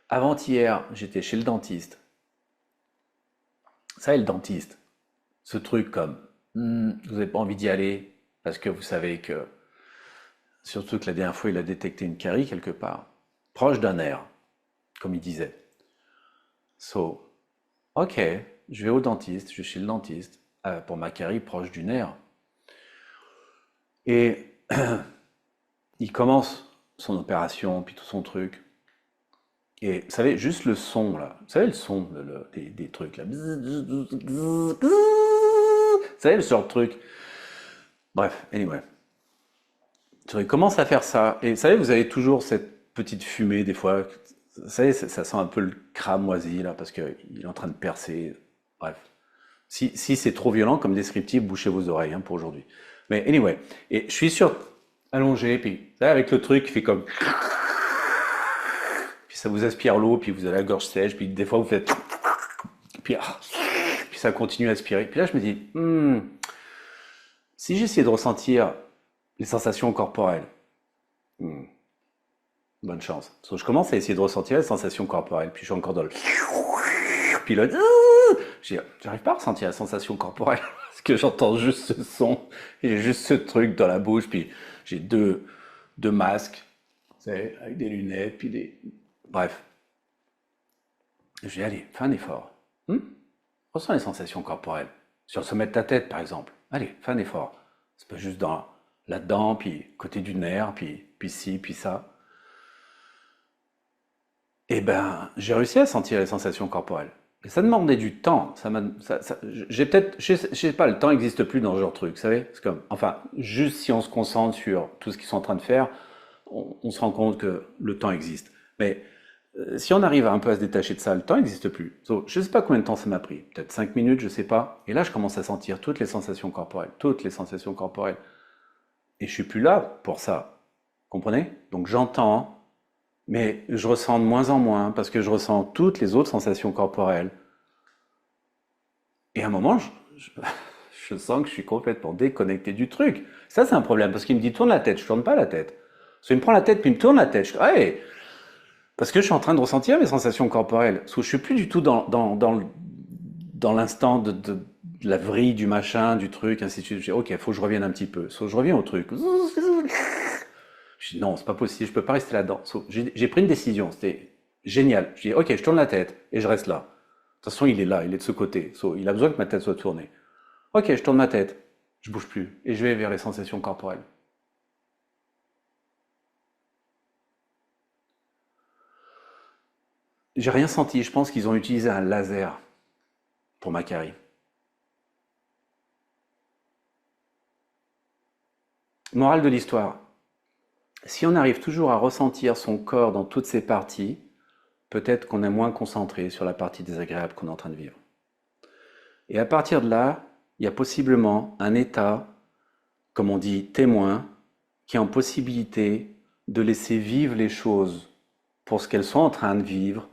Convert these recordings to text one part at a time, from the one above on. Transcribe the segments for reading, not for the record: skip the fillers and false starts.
Avant-hier, j'étais chez le dentiste. Ça, le dentiste, ce truc comme, vous n'avez pas envie d'y aller parce que vous savez que, surtout que la dernière fois, il a détecté une carie quelque part, proche d'un nerf, comme il disait. So, ok, je vais au dentiste, je vais chez le dentiste pour ma carie proche du nerf. Et il commence son opération, puis tout son truc. Et vous savez, juste le son, là, vous savez le son des trucs, là. Vous savez, le genre de truc. Bref, anyway. Il commence à faire ça. Et vous savez, vous avez toujours cette petite fumée, des fois. Vous savez, ça sent un peu le cramoisi, là, parce qu'il est en train de percer. Bref. Si c'est trop violent comme descriptif, bouchez vos oreilles hein, pour aujourd'hui. Mais anyway. Et je suis allongé, puis là, avec le truc qui fait comme. Puis ça vous aspire l'eau, puis vous avez la gorge sèche, puis des fois vous faites. Puis ça continue à aspirer. Puis là, je me dis, si j'essayais de ressentir les sensations corporelles, bonne chance. Donc, je commence à essayer de ressentir les sensations corporelles, puis je suis encore dans le. Puis là, j'arrive pas à ressentir la sensation corporelle, parce que j'entends juste ce son, et j'ai juste ce truc dans la bouche, puis j'ai deux masques, vous savez, avec des lunettes, puis des. Bref. Je dis, allez, fais un effort. Ressens les sensations corporelles. Sur le sommet de ta tête, par exemple. Allez, fais un effort. C'est pas juste là-dedans, puis côté du nerf, puis ci, puis ça. Eh ben, j'ai réussi à sentir les sensations corporelles. Et ça demandait du temps. J'ai peut-être, je sais pas, le temps n'existe plus dans ce genre de truc, vous savez? C'est comme, enfin, juste si on se concentre sur tout ce qu'ils sont en train de faire, on se rend compte que le temps existe. Mais si on arrive un peu à se détacher de ça, le temps n'existe plus. So, je ne sais pas combien de temps ça m'a pris, peut-être 5 minutes, je ne sais pas. Et là, je commence à sentir toutes les sensations corporelles, toutes les sensations corporelles. Et je suis plus là pour ça. Comprenez? Donc j'entends, mais je ressens de moins en moins parce que je ressens toutes les autres sensations corporelles. Et à un moment, je sens que je suis complètement déconnecté du truc. Ça, c'est un problème parce qu'il me dit tourne la tête, je tourne pas la tête. Soit il me prend la tête puis il me tourne la tête. Hey, parce que je suis en train de ressentir mes sensations corporelles. Parce que je suis plus du tout dans l'instant de la vrille, du machin, du truc, ainsi de suite. Je dis, ok, il faut que je revienne un petit peu. So, je reviens au truc. Je dis, non, c'est pas possible, je peux pas rester là-dedans. So, j'ai pris une décision, c'était génial. Je dis, ok, je tourne la tête et je reste là. De toute façon, il est là, il est de ce côté. So, il a besoin que ma tête soit tournée. Ok, je tourne ma tête, je bouge plus et je vais vers les sensations corporelles. J'ai rien senti, je pense qu'ils ont utilisé un laser pour ma carie. Morale de l'histoire. Si on arrive toujours à ressentir son corps dans toutes ses parties, peut-être qu'on est moins concentré sur la partie désagréable qu'on est en train de vivre. Et à partir de là, il y a possiblement un état, comme on dit, témoin, qui est en possibilité de laisser vivre les choses pour ce qu'elles sont en train de vivre,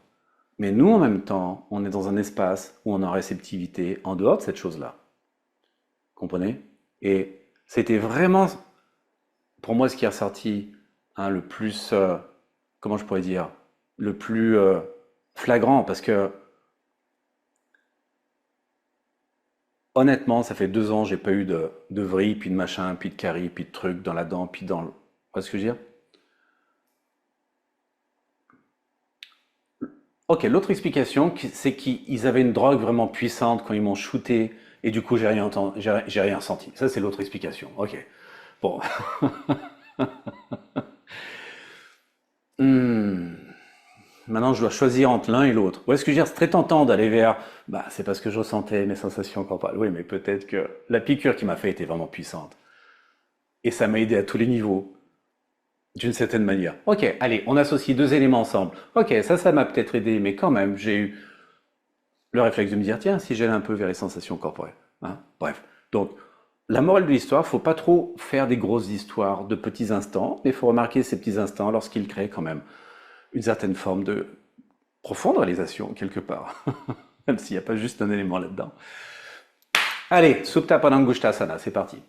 mais nous, en même temps, on est dans un espace où on est en réceptivité en dehors de cette chose-là. Comprenez? Et c'était vraiment, pour moi, ce qui est ressorti hein, le plus, comment je pourrais dire, le plus flagrant, parce que honnêtement, ça fait 2 ans, j'ai pas eu de vrille, puis de machin, puis de carie, puis de trucs dans la dent, puis dans le. Vous voyez ce que je veux dire? Ok, l'autre explication, c'est qu'ils avaient une drogue vraiment puissante quand ils m'ont shooté, et du coup, j'ai rien entendu, j'ai rien senti. Ça, c'est l'autre explication. Ok. Bon. Hmm. Maintenant, je dois choisir entre l'un et l'autre. Ou est-ce que je veux dire, c'est très tentant d'aller vers, bah, c'est parce que je ressentais mes sensations corporelles. Oui, mais peut-être que la piqûre qui m'a fait était vraiment puissante. Et ça m'a aidé à tous les niveaux, d'une certaine manière. Ok, allez, on associe deux éléments ensemble. Ok, ça m'a peut-être aidé, mais quand même, j'ai eu le réflexe de me dire, tiens, si j'allais un peu vers les sensations corporelles. Hein. Bref. Donc, la morale de l'histoire, faut pas trop faire des grosses histoires de petits instants, mais il faut remarquer ces petits instants lorsqu'ils créent quand même une certaine forme de profonde réalisation, quelque part. Même s'il n'y a pas juste un élément là-dedans. Allez, Supta Padangusthasana, c'est parti.